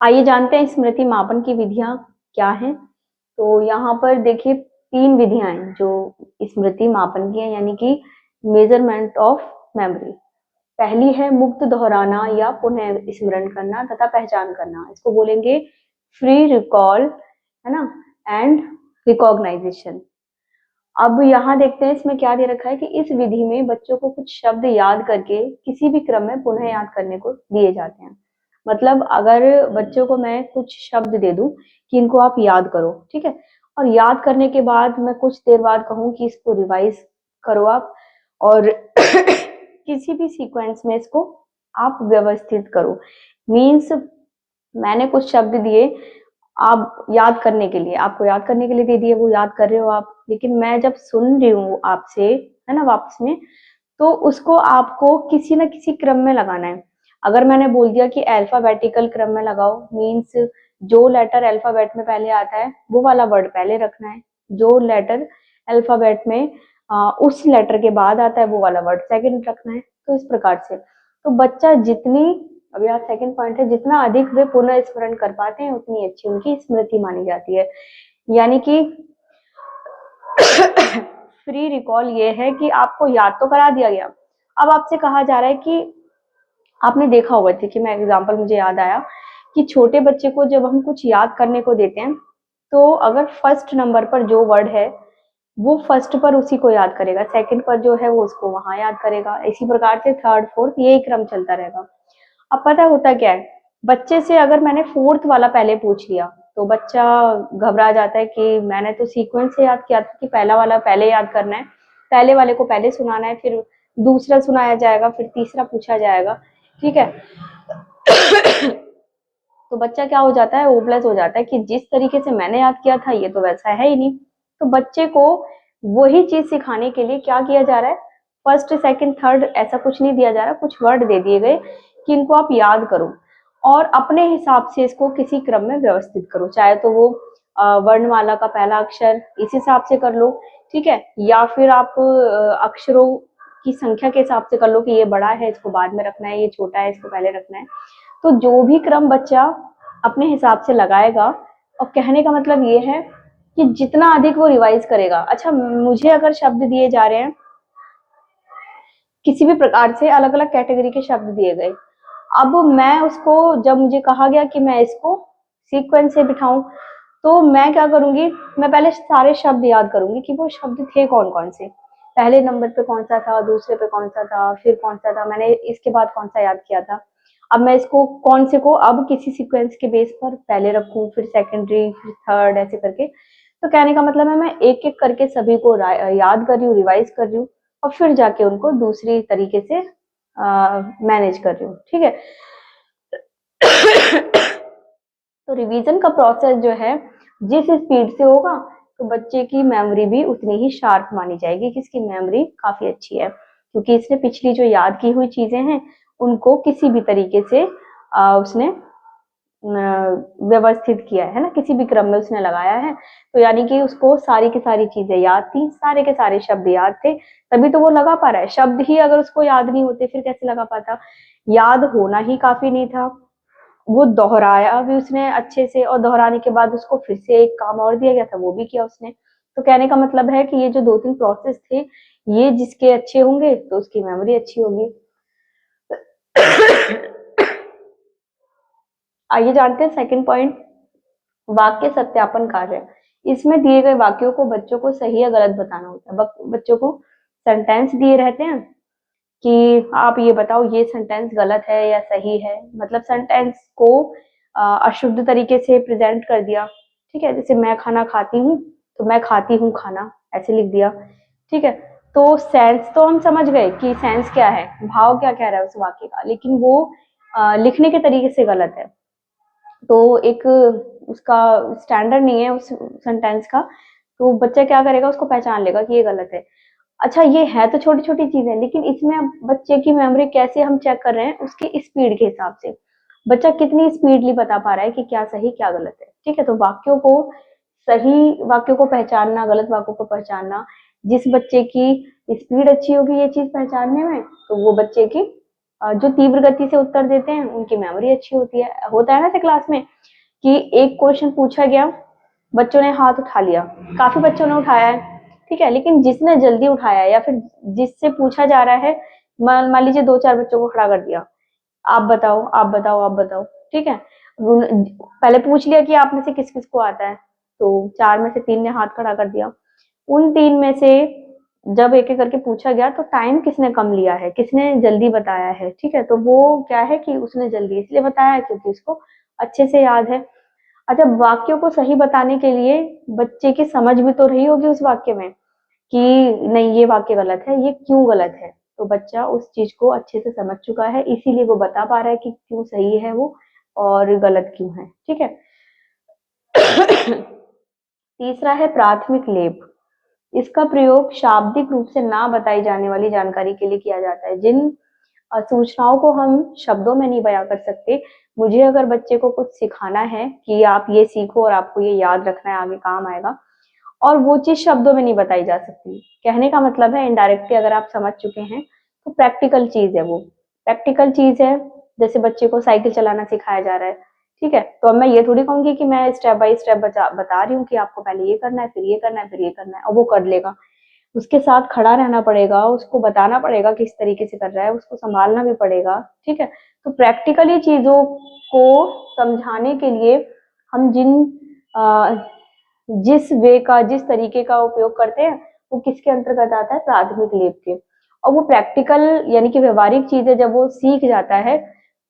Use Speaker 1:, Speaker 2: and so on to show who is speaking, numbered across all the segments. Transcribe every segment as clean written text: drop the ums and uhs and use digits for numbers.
Speaker 1: आइए जानते हैं स्मृति मापन की विधियां क्या हैं। तो यहाँ पर देखिए 3 विधियां हैं जो स्मृति मापन की है, यानी कि मेजरमेंट ऑफ मेमोरी। पहली है मुक्त दोहराना या पुनः स्मरण करना तथा पहचान करना, इसको बोलेंगे फ्री रिकॉल, है ना, एंड रिकॉग्नाइजेशन। अब यहाँ देखते हैं इसमें क्या दे रखा है कि इस विधि में बच्चों को कुछ शब्द याद करके किसी भी क्रम में पुनः याद करने को दिए जाते हैं। मतलब अगर बच्चों को मैं कुछ शब्द दे दूं कि इनको आप याद करो, ठीक है, और याद करने के बाद मैं कुछ देर बाद कहूं कि इसको रिवाइज करो आप, और किसी भी सीक्वेंस में इसको आप व्यवस्थित करो। मीन्स मैंने कुछ शब्द दिए आप याद करने के लिए, आपको याद करने के लिए दे दिए, वो याद कर रहे हो आप, लेकिन मैं जब सुन रही हूँ आपसे, है ना, वापस में, तो उसको आपको किसी ना किसी क्रम में लगाना है। अगर मैंने बोल दिया कि अल्फाबेटिकल क्रम में लगाओ, मीन्स जो लेटर अल्फाबेट में पहले आता है वो वाला वर्ड पहले रखना है, जो लेटर अल्फाबेट में उस लेटर के बाद आता है वो वाला वर्ड सेकंड रखना है। तो इस प्रकार से तो बच्चा जितनी, अब यहाँ सेकंड पॉइंट है, जितना अधिक वे पुनः स्मरण कर पाते हैं उतनी अच्छी उनकी स्मृति मानी जाती है। यानी कि फ्री रिकॉल ये है कि आपको याद तो करा दिया गया, अब आपसे कहा जा रहा है कि आपने देखा होगा, देखिए मैं एग्जांपल मुझे याद आया कि छोटे बच्चे को जब हम कुछ याद करने को देते हैं तो अगर फर्स्ट नंबर पर जो वर्ड है वो फर्स्ट पर उसी को याद करेगा, सेकंड पर जो है वो उसको वहां याद करेगा, इसी प्रकार से थर्ड फोर्थ यही क्रम चलता रहेगा। अब पता होता क्या है, बच्चे से अगर मैंने फोर्थ वाला पहले पूछ लिया तो बच्चा घबरा जाता है कि मैंने तो सीक्वेंस से याद किया था कि पहला वाला पहले याद करना है, पहले वाले को पहले सुनाना है, फिर दूसरा सुनाया जाएगा, फिर तीसरा पूछा जाएगा, ठीक है। तो बच्चा क्या हो जाता है, ओपलेस हो जाता है कि जिस तरीके से मैंने याद किया था ये तो वैसा है ही नहीं। तो बच्चे को वही चीज सिखाने के लिए क्या किया जा रहा है, फर्स्ट सेकंड थर्ड ऐसा कुछ नहीं दिया जा रहा, कुछ वर्ड दे दिए गए कि इनको आप याद करो और अपने हिसाब से इसको किसी क्रम में व्यवस्थित करो, चाहे तो वो वर्णमाला का पहला अक्षर इस हिसाब से कर लो, ठीक है, या फिर आप अक्षरों की संख्या के हिसाब से कर लो कि ये बड़ा है इसको बाद में रखना है, ये छोटा है इसको पहले रखना है। तो जो भी क्रम बच्चा अपने हिसाब से लगाएगा, और कहने का मतलब ये है कि जितना अधिक वो रिवाइज करेगा। अच्छा, मुझे अगर शब्द दिए जा रहे हैं किसी भी प्रकार से, अलग अलग कैटेगरी के शब्द दिए गए, अब मैं उसको, जब मुझे कहा गया कि मैं इसको सीक्वेंस से बिठाऊं, तो मैं क्या करूंगी, मैं पहले सारे शब्द याद करूंगी कि वो शब्द थे कौन कौन से, पहले नंबर पे कौन सा था, दूसरे पे कौन सा था, फिर कौन सा था, मैंने इसके बाद कौन सा याद किया था। अब मैं इसको कौन से को अब किसी सीक्वेंस के बेस पर पहले रखूं, फिर सेकेंडरी, फिर थर्ड, ऐसे करके। तो कहने का मतलब है मैं एक एक करके सभी को याद कर रही हूँ, रिवाइज कर रही हूँ, और फिर जाके उनको दूसरी तरीके से मैनेज कर रही हूँ, ठीक है। तो रिवीजन का प्रोसेस जो है जिस स्पीड से होगा तो बच्चे की मेमोरी भी उतनी ही शार्प मानी जाएगी कि इसकी मेमोरी काफी अच्छी है, क्योंकि इसने पिछली जो याद की हुई चीजें हैं उनको किसी भी तरीके से उसने व्यवस्थित किया है ना, किसी भी क्रम में उसने लगाया है। तो यानी कि उसको सारी की सारी चीजें याद थी, सारे के सारे शब्द याद थे, तभी तो वो लगा पा रहा है। शब्द ही अगर उसको याद नहीं होते फिर कैसे लगा पाता, याद होना ही काफी नहीं था, वो दोहराया भी उसने अच्छे से, और दोहराने के बाद उसको फिर से एक काम और दिया गया था वो भी किया उसने। तो कहने का मतलब है कि ये जो 2-3 प्रोसेस थे ये जिसके अच्छे होंगे तो उसकी मेमोरी अच्छी होगी। आइए जानते हैं सेकंड पॉइंट, वाक्य सत्यापन कार्य। इसमें दिए गए वाक्यों को बच्चों को सही या गलत बताना होता है। बच्चों को सेंटेंस दिए रहते हैं कि आप ये बताओ ये सेंटेंस गलत है या सही है, मतलब सेंटेंस को अशुद्ध तरीके से प्रेजेंट कर दिया, ठीक है, जैसे मैं खाना खाती हूँ तो मैं खाती हूँ खाना ऐसे लिख दिया, ठीक है। तो सेंस तो हम समझ गए कि सेंस क्या है, भाव क्या कह रहा है उस वाक्य का, लेकिन वो लिखने के तरीके से गलत है। तो एक उसका स्टैंडर्ड नहीं है उस सेंटेंस का, तो बच्चा क्या करेगा, उसको पहचान लेगा कि ये गलत है। अच्छा, ये है तो छोटी छोटी चीजें, लेकिन इसमें बच्चे की मेमोरी कैसे हम चेक कर रहे हैं, उसकी स्पीड के हिसाब से बच्चा कितनी स्पीडली बता पा रहा है कि क्या सही क्या गलत है, ठीक है। तो वाक्यों को, सही वाक्यों को पहचानना, गलत वाक्यों को पहचानना, जिस बच्चे की स्पीड अच्छी होगी ये चीज पहचानने में, तो वो बच्चे की जो तीव्र गति से उत्तर देते हैं उनकी मेमोरी अच्छी होती है। होता है ना ऐसे क्लास में कि एक क्वेश्चन पूछा गया, बच्चों ने हाथ उठा लिया, काफी बच्चों ने उठाया है, ठीक है, लेकिन जिसने जल्दी उठाया या फिर जिससे पूछा जा रहा है, मान लीजिए 2-4 बच्चों को खड़ा कर दिया, आप बताओ, आप बताओ, आप बताओ, ठीक है, पहले पूछ लिया कि आप में से किस किस को आता है, तो 4 में से 3 ने हाथ खड़ा कर दिया। उन 3 में से जब एक एक करके पूछा गया तो टाइम किसने कम लिया है, किसने जल्दी बताया है, ठीक है, तो वो क्या है कि उसने जल्दी इसलिए बताया है क्योंकि उसको अच्छे से याद है। अच्छा, वाक्यों को सही बताने के लिए बच्चे की समझ भी तो रही होगी उस वाक्य में कि नहीं ये वाक्य गलत है, ये क्यों गलत है, तो बच्चा उस चीज को अच्छे से समझ चुका है, इसीलिए वो बता पा रहा है कि क्यों सही है वो और गलत क्यों है, ठीक है। तीसरा है प्राथमिक लेप। इसका प्रयोग शाब्दिक रूप से ना बताई जाने वाली जानकारी के लिए किया जाता है। जिन सूचनाओं को हम शब्दों में नहीं बयां कर सकते, मुझे अगर बच्चे को कुछ सिखाना है कि आप ये सीखो और आपको ये याद रखना है, आगे काम आएगा, और वो चीज शब्दों में नहीं बताई जा सकती, कहने का मतलब है इनडायरेक्टली अगर आप समझ चुके हैं तो प्रैक्टिकल चीज है, वो प्रैक्टिकल चीज है। जैसे बच्चे को साइकिल चलाना सिखाया जा रहा है, ठीक है, तो अब मैं ये थोड़ी कहूंगी कि मैं स्टेप बाय स्टेप बता रही हूँ कि आपको पहले ये करना है, फिर ये करना है, फिर ये करना है, और वो कर लेगा। उसके साथ खड़ा रहना पड़ेगा, उसको बताना पड़ेगा किस तरीके से कर रहा है, उसको संभालना भी पड़ेगा, ठीक है। तो प्रैक्टिकली चीजों को समझाने के लिए हम जिस वे का, जिस तरीके का उपयोग करते हैं, वो किसके अंतर्गत आता है, प्राथमिक लेप के। और वो प्रैक्टिकल यानी कि व्यवहारिक चीजें जब वो सीख जाता है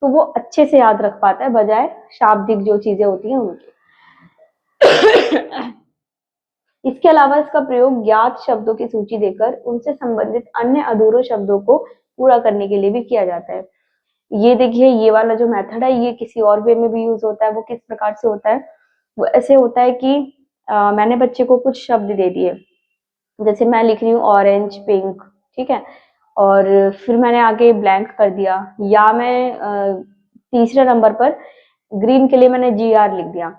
Speaker 1: तो वो अच्छे से याद रख पाता है, बजाय शाब्दिक जो चीजें होती हैं उनकी। इसके अलावा इसका प्रयोग ज्ञात शब्दों की सूची देकर उनसे संबंधित अन्य अधूरे शब्दों को पूरा करने के लिए भी किया जाता है। ये देखिए, ये वाला जो मेथड है ये किसी और वे में भी यूज होता है। वो किस प्रकार से होता है, वो ऐसे होता है कि मैंने बच्चे को कुछ शब्द दे दिए, जैसे मैं लिख रही हूँ ऑरेंज, पिंक, ठीक है, और फिर मैंने आगे ब्लैंक कर दिया, या मैं तीसरे नंबर पर ग्रीन के लिए मैंने GR लिख दिया।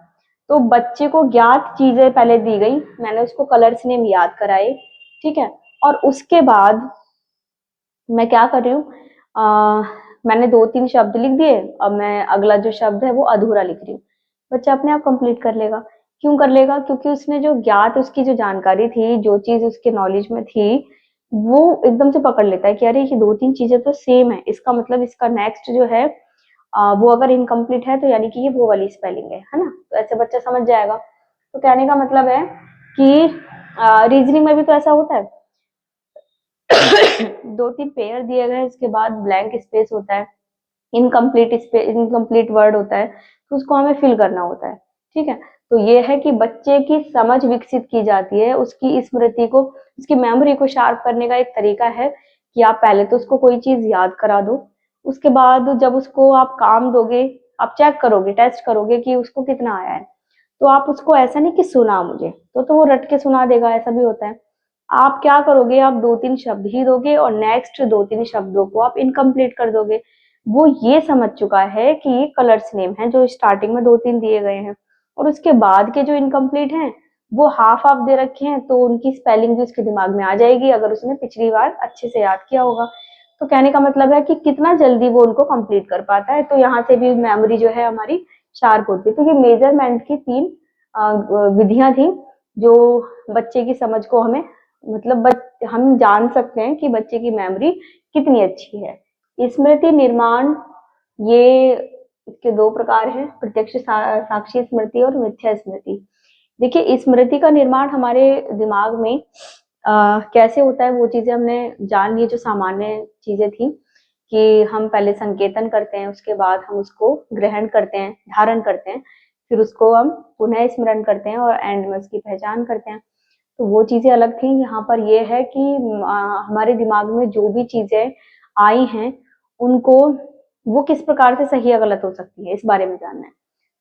Speaker 1: तो बच्चे को ज्ञात चीजें पहले दी गई, मैंने उसको कलर्स नेम याद कराए, ठीक है, और उसके बाद मैं क्या कर रही हूँ, मैंने 2-3 शब्द लिख दिए, अब मैं अगला जो शब्द है वो अधूरा लिख रही हूँ। बच्चा अपने आप कंप्लीट कर लेगा। क्यों कर लेगा, क्योंकि उसने जो ज्ञात, उसकी जो जानकारी थी, जो चीज उसके नॉलेज में थी, वो एकदम से पकड़ लेता है कि अरे ये 2-3 चीजें तो सेम है, इसका मतलब इसका नेक्स्ट जो है वो अगर इनकम्प्लीट है तो यानी कि ये वो वाली स्पेलिंग है ना, तो ऐसे बच्चा समझ जाएगा। तो कहने का मतलब है कि रीजनिंग में भी तो ऐसा होता है। 2-3 पेयर दिए गए, उसके बाद ब्लैंक स्पेस होता है, इनकम्प्लीट वर्ड होता है, तो उसको हमें फिल करना होता है, ठीक है। तो ये है कि बच्चे की समझ विकसित की जाती है, उसकी स्मृति को, उसकी मेमोरी को शार्प करने का एक तरीका है कि आप पहले तो उसको कोई चीज याद करा दो, उसके बाद जब उसको आप काम दोगे, आप चेक करोगे, टेस्ट करोगे कि उसको कितना आया है, तो आप उसको ऐसा नहीं कि सुना मुझे तो वो रट के सुना देगा, ऐसा भी होता है। आप क्या करोगे, आप 2-3 शब्द ही दोगे और नेक्स्ट 2-3 शब्दों को आप इनकम्प्लीट कर दोगे। वो ये समझ चुका है कि ये कलर्स नेम है जो स्टार्टिंग में 2-3 दिए गए हैं, और उसके बाद के जो इनकम्प्लीट हैं वो हाफ हाफ दे रखे हैं, तो उनकी स्पेलिंग भी उसके दिमाग में आ जाएगी अगर उसने पिछली बार अच्छे से याद किया होगा। तो कहने का मतलब है कि कितना जल्दी वो उनको कंप्लीट कर पाता है, तो यहाँ से भी मेमोरी जो है हमारी शार्प होती है। तो ये मेजरमेंट की 3 विधियां थी जो बच्चे की समझ को हमें, मतलब हम जान सकते हैं कि बच्चे की मेमोरी कितनी अच्छी है। स्मृति निर्माण, ये इसके 2 प्रकार हैं, प्रत्यक्ष साक्षी स्मृति और मिथ्या स्मृति। देखिए, स्मृति का निर्माण हमारे दिमाग में कैसे होता है, वो चीजें हमने जान ली, जो सामान्य चीजें थी कि हम पहले संकेतन करते हैं, उसके बाद हम उसको ग्रहण करते हैं, धारण करते हैं, फिर उसको हम पुनः स्मरण करते हैं और एंड में उसकी पहचान करते हैं। तो वो चीजें अलग थी। यहाँ पर ये है कि हमारे दिमाग में जो भी चीजें आई हैं उनको, वो किस प्रकार से सही या गलत हो सकती है, इस बारे में जानना है।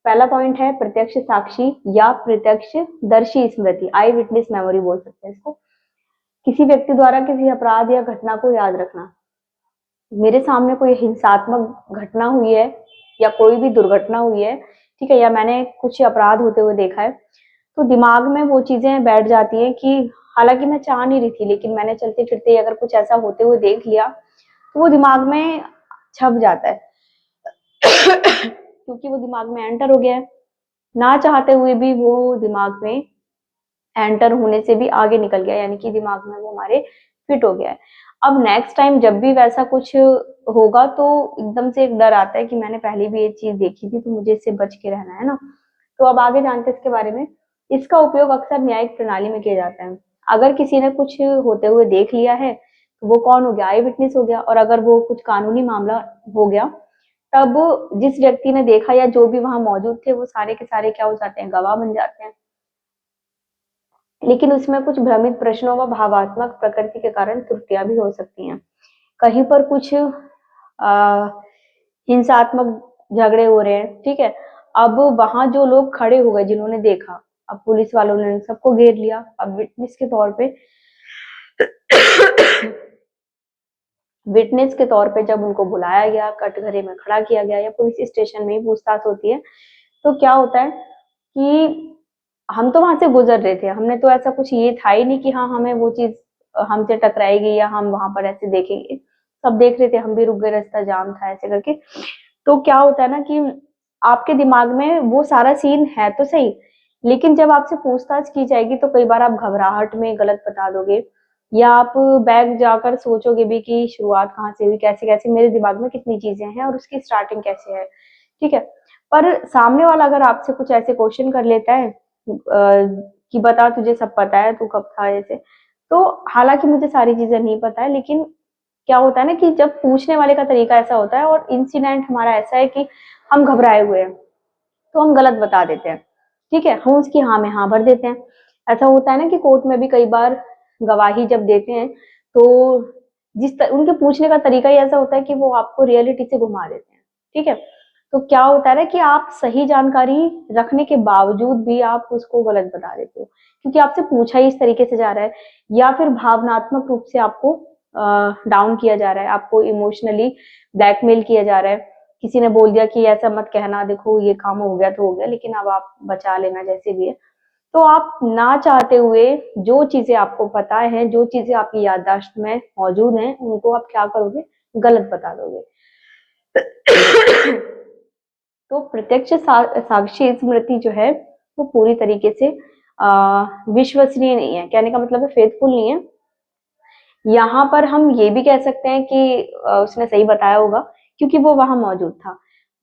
Speaker 1: पहला पॉइंट है प्रत्यक्ष साक्षी या प्रत्यक्ष दर्शी स्मृति, आई विटनेस मेमोरी बोल सकते हैं इसको। किसी व्यक्ति द्वारा किसी अपराध या घटना को याद रखना। मेरे सामने कोई हिंसात्मक घटना हुई है या कोई भी दुर्घटना हुई है, ठीक है, या मैंने कुछ अपराध होते हुए देखा है, तो दिमाग में वो चीजें बैठ जाती हैं कि हालांकि मैं चाह नहीं रही थी, लेकिन मैंने चलते फिरते अगर कुछ ऐसा होते हुए देख लिया तो वो दिमाग में छप जाता है क्योंकि वो दिमाग में एंटर हो गया है, ना चाहते हुए भी वो दिमाग में एंटर होने से भी आगे निकल गया, यानी कि दिमाग में वो हमारे फिट हो गया है। अब नेक्स्ट टाइम जब भी वैसा कुछ होगा तो एकदम से एक डर आता है कि मैंने पहले भी ये चीज देखी थी तो मुझे इससे बच के रहना है ना। तो अब आगे जानते हैं इसके बारे में। इसका उपयोग अक्सर न्यायिक प्रणाली में किया जाता है। अगर किसी ने कुछ होते हुए देख लिया है तो वो कौन हो गया, आई विटनेस हो गया। और अगर वो कुछ कानूनी मामला हो गया तब जिस व्यक्ति ने देखा या जो भी वहां मौजूद थे वो सारे के सारे क्या हो जाते हैं, गवाह बन जाते हैं। लेकिन उसमें कुछ भ्रमित प्रश्नों व भावात्मक प्रकृति के कारण त्रुटियां भी हो सकती हैं। कहीं पर कुछ हिंसात्मक झगड़े हो रहे हैं, ठीक है। अब वहां जो लोग खड़े हो गए जिन्होंने देखा, अब पुलिस वालों ने सबको घेर लिया। अब विटनेस के तौर पे विटनेस के तौर पे जब उनको बुलाया गया, कटघरे में खड़ा किया गया या पुलिस स्टेशन में ही पूछताछ होती है, तो क्या होता है कि हम तो वहां से गुजर रहे थे, हमने तो ऐसा कुछ ये था ही नहीं कि हाँ हमें वो चीज हमसे टकराएगी या हम वहां पर ऐसे देखेंगे। सब देख रहे थे, हम भी रुक गए, रास्ता जाम था ऐसे करके। तो क्या होता है ना कि आपके दिमाग में वो सारा सीन है तो सही, लेकिन जब आपसे पूछताछ की जाएगी तो कई बार आप घबराहट में गलत बता दोगे, या आप बैग जाकर सोचोगे भी कि शुरुआत कहाँ से हुई, कैसे कैसे मेरे दिमाग में कितनी चीजें हैं और उसकी स्टार्टिंग कैसे है, ठीक है। पर सामने वाला अगर आपसे कुछ ऐसे क्वेश्चन कर लेता है कि बता तुझे सब पता है, तू कब था, ऐसे। तो हालांकि मुझे सारी चीजें नहीं पता है, लेकिन क्या होता है ना कि जब पूछने वाले का तरीका ऐसा होता है और इंसिडेंट हमारा ऐसा है कि हम घबराए हुए हैं तो हम गलत बता देते हैं, ठीक है, हम उसकी हाँ में हाँ भर देते हैं। ऐसा होता है ना कि कोर्ट में भी कई बार गवाही जब देते हैं तो उनके पूछने का तरीका ही ऐसा होता है कि वो आपको रियलिटी से घुमा देते हैं, ठीक है। तो क्या होता है ना कि आप सही जानकारी रखने के बावजूद भी आप उसको गलत बता देते हो, क्योंकि आपसे पूछा ही इस तरीके से जा रहा है, या फिर भावनात्मक रूप से आपको डाउन किया जा रहा है, आपको इमोशनली ब्लैकमेल किया जा रहा है। किसी ने बोल दिया कि ऐसा मत कहना, देखो ये काम हो गया तो हो गया, लेकिन अब आप बचा लेना जैसे भी है। तो आप ना चाहते हुए जो चीजें आपको पता है, जो चीजें आपकी याददाश्त में मौजूद हैं, उनको आप क्या करोगे, गलत बता दोगे। तो प्रत्यक्ष साक्षी स्मृति जो है वो पूरी तरीके से विश्वसनीय नहीं है, कहने का मतलब है फेथफुल नहीं है। यहाँ पर हम ये भी कह सकते हैं कि उसने सही बताया होगा क्योंकि वो वहां मौजूद था,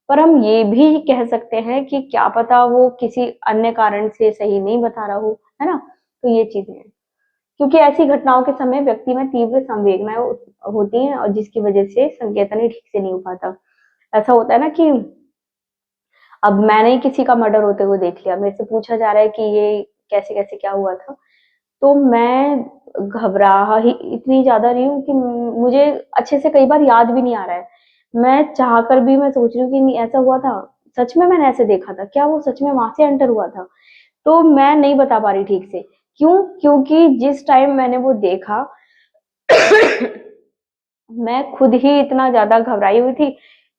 Speaker 1: पर हम ये भी कह सकते हैं कि क्या पता वो किसी अन्य कारण से सही नहीं बता रहा हो, है ना। तो ये चीजें हैं, क्योंकि ऐसी घटनाओं के समय व्यक्ति में तीव्र संवेदनाएं होती हैं और जिसकी वजह से संकेतन ही ठीक से नहीं हो पाता। ऐसा होता है ना कि अब मैंने किसी का मर्डर होते हुए देख लिया, मेरे से पूछा जा रहा है कि ये कैसे कैसे क्या हुआ था, तो मैं घबरा ही इतनी ज्यादा रही हूँ कि मुझे अच्छे से कई बार याद भी नहीं आ रहा है। मैं चाह कर भी मैं सोच रही हूँ कि नहीं ऐसा हुआ था, सच में मैंने ऐसे देखा था क्या, वो सच में वहां से एंटर हुआ था। तो मैं नहीं बता पा रही ठीक से, क्यों, क्योंकि जिस टाइम मैंने वो देखा मैं खुद ही इतना ज्यादा घबराई हुई थी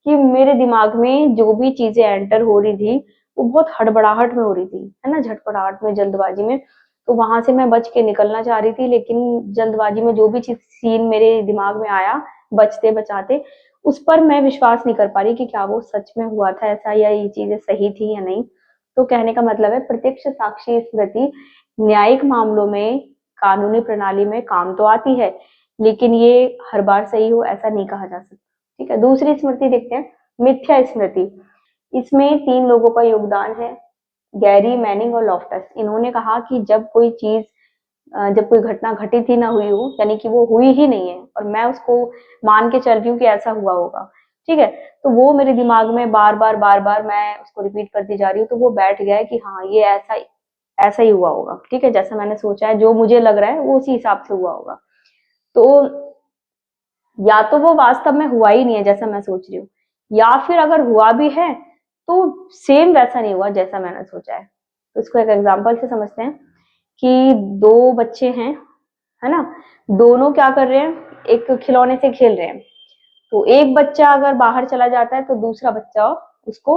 Speaker 1: कि मेरे दिमाग में जो भी चीजें एंटर हो रही थी वो बहुत हड़बड़ाहट में हो रही थी, है ना, झटपटाहट में, जल्दबाजी में। तो वहां से मैं बच के निकलना चाह रही थी, लेकिन जल्दबाजी में जो भी चीज सीन मेरे दिमाग में आया बचते बचाते, उस पर मैं विश्वास नहीं कर पा रही कि क्या वो सच में हुआ था ऐसा, या ये चीजें सही थी या नहीं। तो कहने का मतलब है प्रत्यक्ष साक्षी स्मृति न्यायिक मामलों में, कानूनी प्रणाली में काम तो आती है, लेकिन ये हर बार सही हो ऐसा नहीं कहा जा सकता, ठीक है। दूसरी स्मृति देखते हैं, मिथ्या स्मृति। इसमें 3 लोगों का योगदान है, गैरी, मैनिंग और लॉफ्टस। इन्होंने कहा कि जब कोई चीज जब कोई घटना घटित ही ना हुई हो, यानी कि वो हुई ही नहीं है और मैं उसको मान के चल रही हूँ कि ऐसा हुआ होगा, ठीक है, तो वो मेरे दिमाग में बार बार मैं उसको रिपीट करती जा रही हूँ, तो वो बैठ गया है कि हाँ ये ऐसा ऐसा ही हुआ होगा, ठीक है, जैसा मैंने सोचा है, जो मुझे लग रहा है वो उसी हिसाब से हुआ होगा। तो या तो वो वास्तव में हुआ ही नहीं है जैसा मैं सोच रही हूँ, या फिर अगर हुआ भी है तो सेम वैसा नहीं हुआ जैसा मैंने सोचा है। तो इसको एक एग्जांपल से समझते हैं कि 2 बच्चे हैं, है ना, दोनों क्या कर रहे हैं, एक खिलौने से खेल रहे हैं। तो एक बच्चा अगर बाहर चला जाता है तो दूसरा बच्चा उसको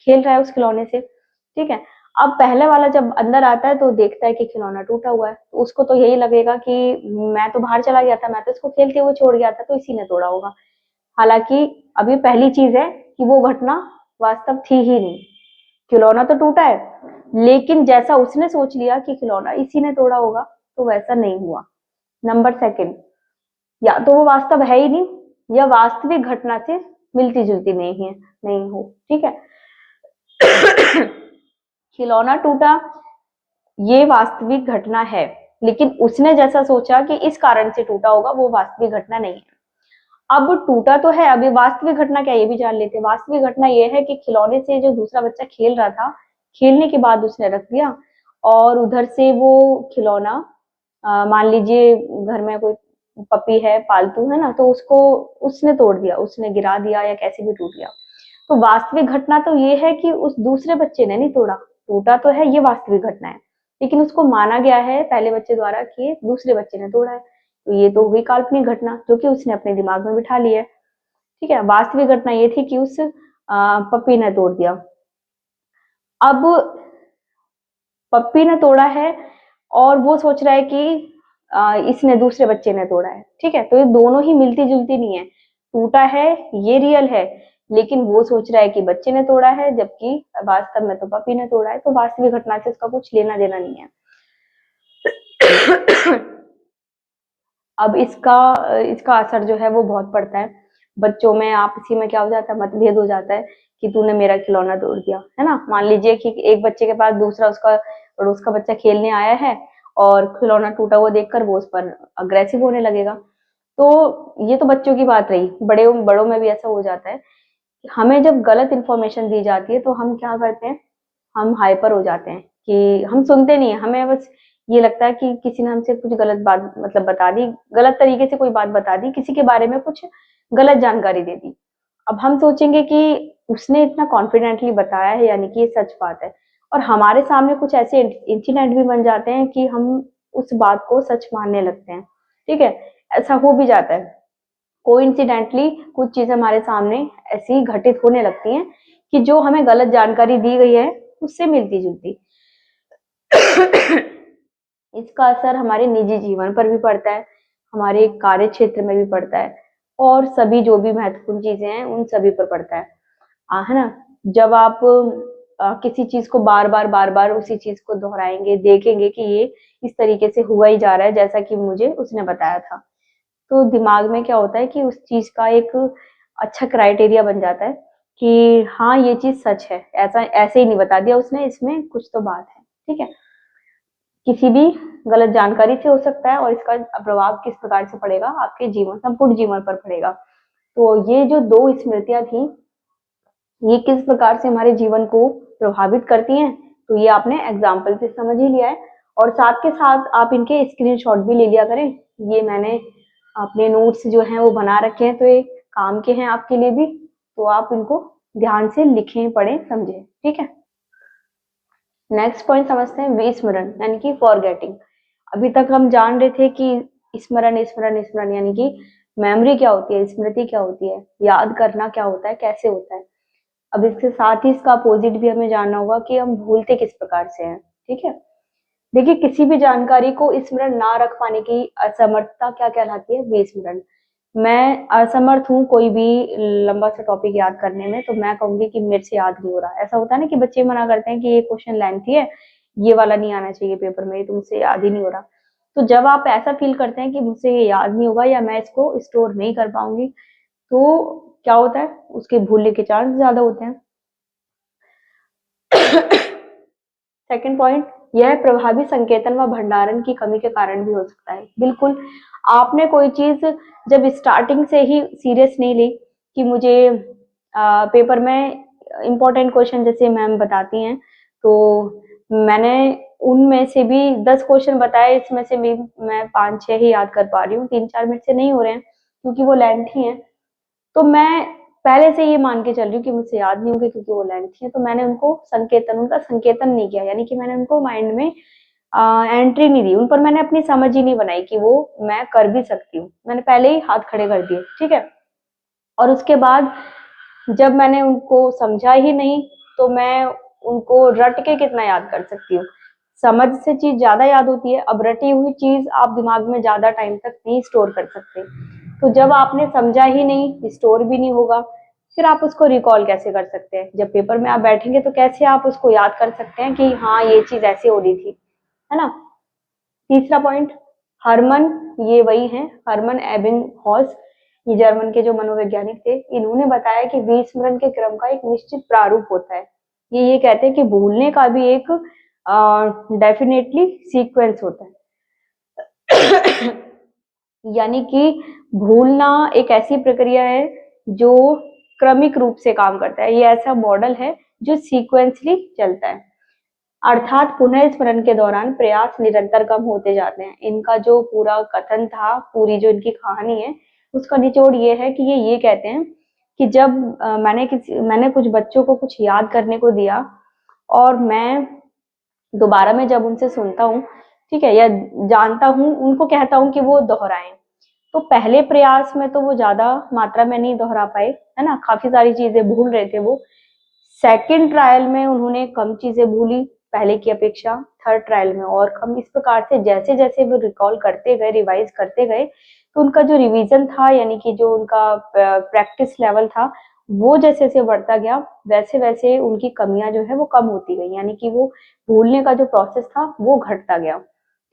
Speaker 1: खेल रहा है उस खिलौने से, ठीक है। अब पहले वाला जब अंदर आता है तो देखता है कि खिलौना टूटा हुआ है, तो उसको तो यही लगेगा कि मैं तो बाहर चला गया था, मैं तो इसको खेलते हुए छोड़ गया था, तो इसी ने तोड़ा होगा। हालांकि अब ये पहली चीज है कि वो घटना वास्तव थी ही नहीं, खिलौना तो टूटा है लेकिन जैसा उसने सोच लिया कि खिलौना इसी ने तोड़ा होगा तो वैसा नहीं हुआ। नंबर सेकंड, या तो वो वास्तव है ही नहीं या वास्तविक घटना से मिलती जुलती नहीं है, नहीं हो, ठीक है। खिलौना टूटा ये वास्तविक घटना है लेकिन उसने जैसा सोचा कि इस कारण से टूटा होगा वो वास्तविक घटना नहीं है। अब टूटा तो है, अभी वास्तविक घटना क्या ये भी जान लेते हैं। वास्तविक घटना ये है कि खिलौने से जो दूसरा बच्चा खेल रहा था, खेलने के बाद उसने रख दिया और उधर से वो खिलौना मान लीजिए घर में कोई पपी है, पालतू है ना, तो उसको उसने तोड़ दिया, उसने गिरा दिया या कैसे भी टूट गया। तो वास्तविक घटना तो ये है कि उस दूसरे बच्चे ने नहीं तोड़ा, टूटा तो है, ये वास्तविक घटना है, लेकिन उसको माना गया है पहले बच्चे द्वारा कि दूसरे बच्चे ने तोड़ा है, तो ये तो हुई काल्पनिक घटना जो कि उसने अपने दिमाग में बिठा ली है, ठीक है। वास्तविक घटना ये थी कि उस पपी ने तोड़ दिया। अब पप्पी ने तोड़ा है और वो सोच रहा है कि इसने दूसरे बच्चे ने तोड़ा है, ठीक है। तो ये दोनों ही मिलती जुलती नहीं है, टूटा है ये रियल है लेकिन वो सोच रहा है कि बच्चे ने तोड़ा है जबकि वास्तव में तो पपी ने तोड़ा है, तो वास्तविक घटना से इसका कुछ लेना देना नहीं है। अब इसका इसका असर जो है वो बहुत पड़ता है बच्चों में, आपसी में क्या हो जाता है, मतभेद हो जाता है कि तूने मेरा खिलौना तोड़ दिया, है ना। मान लीजिए कि एक बच्चे के पास दूसरा उसका पड़ोस का बच्चा खेलने आया है और खिलौना टूटा हुआ देखकर वो उस पर अग्रेसिव होने लगेगा। तो ये तो बच्चों की बात रही, बड़ों में भी ऐसा हो जाता है। हमें जब गलत इंफॉर्मेशन दी जाती है तो हम क्या करते हैं, हम हाइपर हो जाते हैं कि हम सुनते नहीं है, हमें बस ये लगता है कि किसी ने हमसे कुछ गलत बात मतलब बता दी, गलत तरीके से कोई बात बता दी, किसी के बारे में कुछ गलत जानकारी दे दी। अब हम सोचेंगे कि उसने इतना कॉन्फिडेंटली बताया है यानी कि ये सच बात है, और हमारे सामने कुछ ऐसे इंसिडेंट भी बन जाते हैं कि हम उस बात को सच मानने लगते हैं, ठीक है। ऐसा हो भी जाता है, कोइंसिडेंटली कुछ चीजें हमारे सामने ऐसी घटित होने लगती हैं कि जो हमें गलत जानकारी दी गई है उससे मिलती जुलती। इसका असर हमारे निजी जीवन पर भी पड़ता है, हमारे कार्य क्षेत्र में भी पड़ता है और सभी जो भी महत्वपूर्ण चीजें हैं उन सभी पर पड़ता है, है ना। जब आप किसी चीज को बार बार उसी चीज को दोहराएंगे, देखेंगे कि ये इस तरीके से हुआ ही जा रहा है जैसा कि मुझे उसने बताया था, तो दिमाग में क्या होता है कि उस चीज का एक अच्छा क्राइटेरिया बन जाता है कि हाँ ये चीज सच है, ऐसा ऐसे ही नहीं बता दिया उसने, इसमें कुछ तो बात है, ठीक है। किसी भी गलत जानकारी से हो सकता है और इसका प्रभाव किस प्रकार से पड़ेगा आपके जीवन, संपूर्ण जीवन पर पड़ेगा। तो ये जो दो स्मृतियां थी ये किस प्रकार से हमारे जीवन को प्रभावित करती हैं, तो ये आपने एग्जाम्पल से समझ ही लिया है, और साथ के साथ आप इनके स्क्रीनशॉट भी ले लिया करें। ये मैंने अपने नोट्स जो हैं वो बना रखे हैं तो ये काम के हैं आपके लिए भी, तो आप इनको ध्यान से लिखें, पढ़ें, समझें, ठीक है। नेक्स्ट पॉइंट समझते हैं विस्मरण यानी कि फॉरगेटिंग। अभी तक हम जान रहे थे कि स्मरण स्मरण स्मरण यानी कि मेमोरी क्या होती है, स्मृति क्या होती है, याद करना क्या होता है, कैसे होता है। अब इसके साथ ही इसका अपोजिट भी हमें जानना होगा कि हम भूलते किस प्रकार से हैं, ठीक है। देखिए किसी भी जानकारी को स्मरण ना रख पाने की असमर्थता क्या कहलाती है, विस्मरण। मैं असमर्थ हूँ कोई भी लंबा सा टॉपिक याद करने में, तो मैं कहूंगी कि मेरे से याद नहीं हो रहा। ऐसा होता है ना कि बच्चे मना करते हैं कि ये क्वेश्चन लेंथी है, ये वाला नहीं आना चाहिए पेपर में, ये तो मुझसे याद ही नहीं हो रहा। तो जब आप ऐसा फील करते हैं कि मुझसे ये याद नहीं होगा या मैं इसको स्टोर नहीं कर पाऊंगी, तो क्या होता है, उसके भूलने के चांस ज्यादा होते हैं। सेकंड पॉइंट, यह प्रभावी संकेतन व भंडारण की कमी के कारण भी हो सकता है। बिल्कुल, आपने कोई चीज जब स्टार्टिंग से ही सीरियस नहीं ली कि मुझे पेपर में इंपॉर्टेंट क्वेश्चन जैसे मैम बताती हैं, तो मैंने उनमें से भी 10 क्वेश्चन बताए, इसमें से भी मैं 5-6 ही याद कर पा रही हूँ, 3-4 मिनट से नहीं हो रहे हैं क्योंकि वो लेंथी हैं। तो मैं पहले से ये मान के चल रही हूँ कि मुझसे याद नहीं होंगे क्योंकि वो लेंथी है, तो मैंने उनका संकेतन नहीं किया, यानी कि मैंने उनको माइंड में एंट्री नहीं दी, उन पर मैंने अपनी समझ ही नहीं बनाई कि वो मैं कर भी सकती हूँ, मैंने पहले ही हाथ खड़े कर दिए, ठीक है। और उसके बाद जब मैंने उनको समझा ही नहीं तो मैं उनको रट के कितना याद कर सकती हूँ। समझ से चीज ज्यादा याद होती है, अब रटी हुई चीज आप दिमाग में ज्यादा टाइम तक नहीं स्टोर कर सकते। तो जब आपने समझा ही नहीं, स्टोर भी नहीं होगा, फिर आप उसको रिकॉल कैसे कर सकते हैं? जब पेपर में आप बैठेंगे तो कैसे आप उसको याद कर सकते हैं कि हाँ ये चीज ऐसे हो रही थी, है ना। तीसरा पॉइंट, हरमन, ये वही हैं हरमन एबिंगहॉस, ये जर्मन के जो मनोवैज्ञानिक थे। इन्होंने बताया कि विस्मरण के क्रम का एक निश्चित प्रारूप होता है। ये कहते हैं कि भूलने का भी एक डेफिनेटली सीक्वेंस होता है। यानी कि भूलना एक ऐसी प्रक्रिया है जो क्रमिक रूप से काम करता है। ये ऐसा मॉडल है जो सीक्वेंसली चलता है, अर्थात पुनः स्मरण के दौरान प्रयास निरंतर कम होते जाते हैं। इनका जो पूरा कथन था, पूरी जो इनकी कहानी है, उसका निचोड़ ये है कि ये कहते हैं कि जब मैंने कुछ बच्चों को कुछ याद करने को दिया और मैं दोबारा में जब उनसे सुनता हूँ, ठीक है, या जानता हूँ, उनको कहता हूँ कि वो दोहराएं, तो पहले प्रयास में तो वो ज्यादा मात्रा में नहीं दोहरा पाए, है ना, काफी सारी चीजें भूल रहे थे वो। सेकंड ट्रायल में उन्होंने कम चीजें भूली पहले की अपेक्षा, थर्ड ट्रायल में और कम। इस प्रकार से जैसे जैसे वो रिकॉल करते गए, रिवाइज करते गए, तो उनका जो रिवीजन था, यानी कि जो उनका प्रैक्टिस लेवल था, वो जैसे जैसे बढ़ता गया, वैसे वैसे उनकी कमियां जो है वो कम होती गई, यानी कि वो भूलने का जो प्रोसेस था वो घटता गया।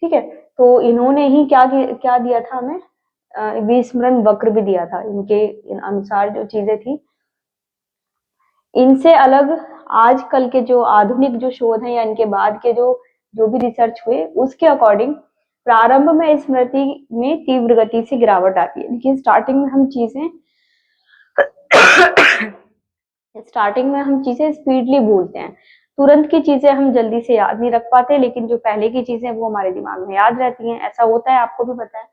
Speaker 1: ठीक है, तो इन्होंने ही क्या दिया था हमें, विस्मरण वक्र भी दिया था। इनके अनुसार जो चीजें थी, इनसे अलग आजकल के जो आधुनिक जो शोध हैं या इनके बाद के जो भी रिसर्च हुए, उसके अकॉर्डिंग प्रारंभ में स्मृति में तीव्र गति से गिरावट आती है। लेकिन स्टार्टिंग में हम चीजें स्पीडली भूलते हैं। तुरंत की चीजें हम जल्दी से याद नहीं रख पाते, लेकिन जो पहले की चीजें वो हमारे दिमाग में याद रहती हैं। ऐसा होता है, आपको भी पता है।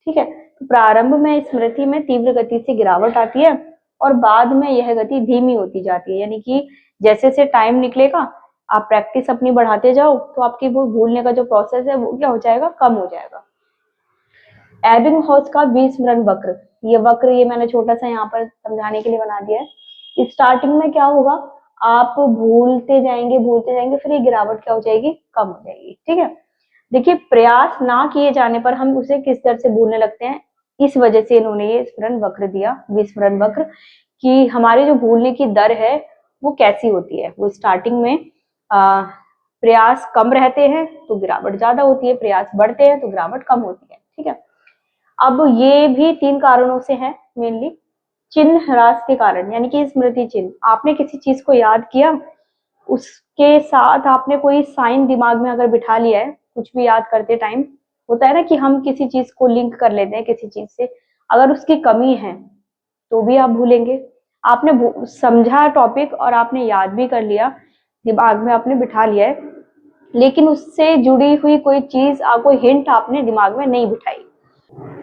Speaker 1: ठीक है, तो प्रारंभ में स्मृति में तीव्र गति से गिरावट आती है और बाद में यह गति धीमी होती जाती है। यानी कि जैसे से टाइम निकलेगा, आप प्रैक्टिस अपनी बढ़ाते जाओ, तो आपकी वो भूलने का जो प्रोसेस है वो क्या हो जाएगा, कम हो जाएगा। एबिंगहॉस का विस्मरण वक्र, ये मैंने छोटा सा यहाँ पर समझाने के लिए बना दिया है। स्टार्टिंग में क्या होगा, आप भूलते जाएंगे, फिर ये गिरावट क्या हो जाएगी, कम हो जाएगी। ठीक है, देखिए, प्रयास ना किए जाने पर हम उसे किस तरह से भूलने लगते हैं, इस वजह से इन्होंने ये स्मरण वक्र दिया, विस्मरण वक्र, कि हमारी जो भूलने की दर है वो कैसी होती है। वो स्टार्टिंग में प्रयास कम रहते हैं तो गिरावट ज्यादा होती है, प्रयास बढ़ते हैं तो गिरावट कम होती है। ठीक है, अब ये भी 3 कारणों से है मेनली। चिन्ह ह्रास के कारण, यानी कि स्मृति चिन्ह, आपने किसी चीज को याद किया, उसके साथ आपने कोई साइन दिमाग में अगर बिठा लिया है, कुछ भी याद करते टाइम होता है ना कि हम किसी चीज को लिंक कर लेते हैं किसी चीज से, अगर उसकी कमी है तो भी आप भूलेंगे। आपने समझा टॉपिक और आपने याद भी कर लिया, दिमाग में आपने बिठा लिया है, लेकिन उससे जुड़ी हुई कोई चीज, कोई हिंट आपने दिमाग में नहीं बिठाई।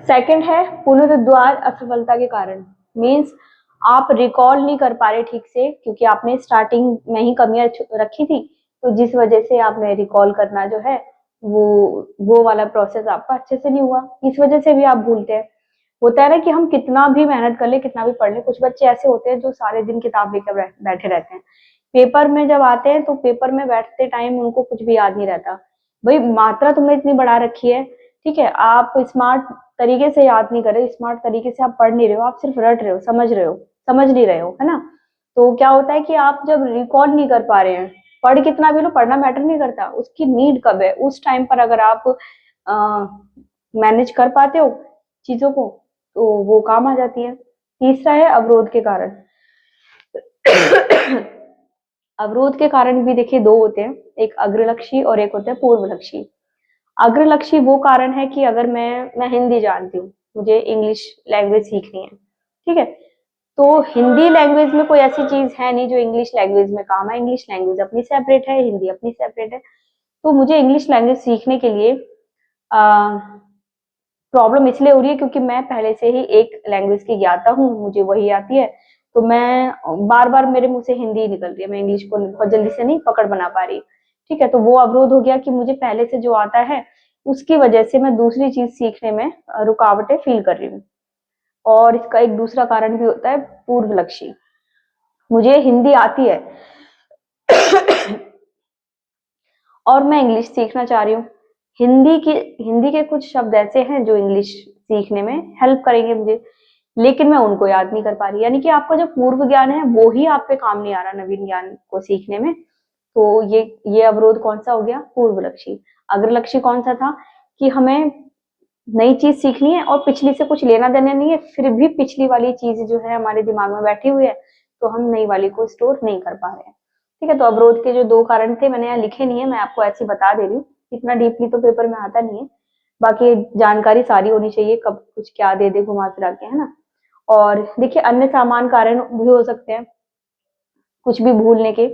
Speaker 1: सेकंड है पुनरुद्वार असफलता के कारण, मीन्स आप रिकॉल नहीं कर पा रहे ठीक से, क्योंकि आपने स्टार्टिंग में ही कमियां रखी थी, तो जिस वजह से आपने रिकॉल करना जो है वो वाला प्रोसेस आपका अच्छे से नहीं हुआ, इस वजह से भी आप भूलते हैं। होता है ना कि हम कितना भी मेहनत कर ले, कितना भी पढ़ ले, कुछ बच्चे ऐसे होते हैं जो सारे दिन किताब लेकर बैठे रहते हैं, पेपर में जब आते हैं तो पेपर में बैठते टाइम उनको कुछ भी याद नहीं रहता। भाई, मात्रा तुमने इतनी बढ़ा रखी है, ठीक है, आप स्मार्ट तरीके से याद नहीं कर रहे, स्मार्ट तरीके से आप पढ़ नहीं रहे हो, आप सिर्फ रट रहे हो, समझ नहीं रहे हो, है ना। तो क्या होता है कि आप जब रिकॉर्ड नहीं कर पा रहे हैं, पढ़ कितना भी लो, पढ़ना मैटर नहीं करता, उसकी नीड कब है, उस टाइम पर अगर आप मैनेज कर पाते हो चीजों को, तो वो काम आ जाती है। तीसरा है अवरोध के कारण। अवरोध के कारण भी देखिए 2 होते हैं, एक अग्रलक्षी और एक होता है पूर्वलक्षी। अग्रलक्षी वो कारण है कि अगर मैं हिंदी जानती हूँ, मुझे इंग्लिश लैंग्वेज सीखनी है, ठीक है, तो हिंदी लैंग्वेज में कोई ऐसी चीज है नहीं जो इंग्लिश लैंग्वेज में काम है। इंग्लिश लैंग्वेज अपनी सेपरेट है, हिंदी अपनी सेपरेट है। तो मुझे इंग्लिश लैंग्वेज सीखने के लिए प्रॉब्लम इसलिए हो रही है क्योंकि मैं पहले से ही एक लैंग्वेज की ज्ञाता हूँ, मुझे वही आती है, तो मैं बार बार मेरे मुंह से हिंदी ही निकल रही है, मैं इंग्लिश को बहुत जल्दी से नहीं पकड़ बना पा रही। ठीक है, तो वो अवरोध हो गया कि मुझे पहले से जो आता है उसकी वजह से मैं दूसरी चीज सीखने में रुकावटें फील कर रही हूँ। और इसका एक दूसरा कारण भी होता है पूर्वलक्षी, मुझे हिंदी आती है और मैं इंग्लिश सीखना चाह रही हूँ। हिंदी के कुछ शब्द ऐसे हैं जो इंग्लिश सीखने में हेल्प करेंगे मुझे, लेकिन मैं उनको याद नहीं कर पा रही। यानी कि आपका जो पूर्व ज्ञान है वो ही आप पे काम नहीं आ रहा नवीन ज्ञान को सीखने में। तो ये अवरोध कौन सा हो गया? पूर्वलक्षी। अग्रलक्षी कौन सा था? कि हमें नई चीज सीखनी है और पिछली से कुछ लेना देना नहीं है, फिर भी पिछली वाली चीज जो है हमारे दिमाग में बैठी हुई है, तो हम नई वाली को स्टोर नहीं कर पा रहे हैं। ठीक है, तो अवरोध के जो 2 कारण थे मैंने यहाँ लिखे नहीं है, मैं आपको ऐसे बता दे रही हूँ, इतना डीपली तो पेपर में आता नहीं है। बाकी जानकारी सारी होनी चाहिए, कब कुछ क्या दे दे घुमा फिरा के, है ना। और देखिए अन्य सामान्य कारण भी हो सकते हैं कुछ भी भूलने के।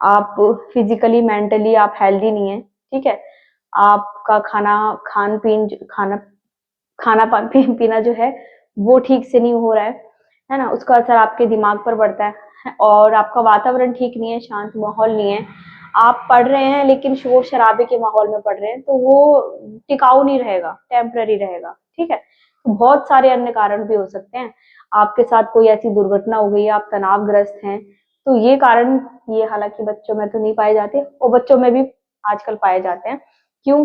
Speaker 1: आप फिजिकली मेंटली आप हेल्दी नहीं है, ठीक है, आपका खाना खाना पीना जो है वो ठीक से नहीं हो रहा है ना, उसका असर आपके दिमाग पर पड़ता है। और आपका वातावरण ठीक नहीं है, शांत माहौल नहीं है, आप पढ़ रहे हैं लेकिन शोर शराबे के माहौल में पढ़ रहे हैं, तो वो टिकाऊ नहीं रहेगा, टेम्पररी रहेगा। ठीक है, तो बहुत सारे अन्य कारण भी हो सकते हैं। आपके साथ कोई ऐसी दुर्घटना हो गई, आप तनावग्रस्त हैं, तो ये कारण, ये हालांकि बच्चों में तो नहीं पाए जाते और बच्चों में भी आजकल पाए जाते हैं। क्यों?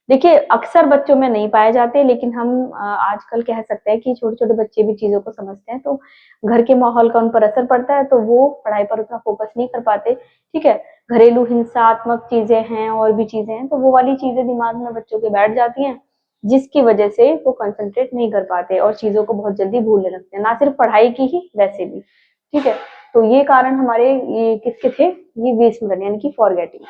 Speaker 1: देखिए अक्सर बच्चों में नहीं पाए जाते, लेकिन हम आजकल कह सकते हैं कि छोटे छोटे बच्चे भी चीजों को समझते हैं, तो घर के माहौल का उन पर असर पड़ता है, तो वो पढ़ाई पर उतना फोकस नहीं कर पाते। ठीक है, घरेलू हिंसात्मक चीजें हैं और भी चीजें हैं, तो वो वाली चीजें दिमाग में बच्चों के बैठ जाती हैं, जिसकी वजह से वो कंसंट्रेट नहीं कर पाते और चीजों को बहुत जल्दी भूलने लगते हैं, ना सिर्फ पढ़ाई की ही, वैसे भी। ठीक है, तो ये कारण हमारे ये किसके थे? ये विस्मरण यानी कि फॉरगेटिंग।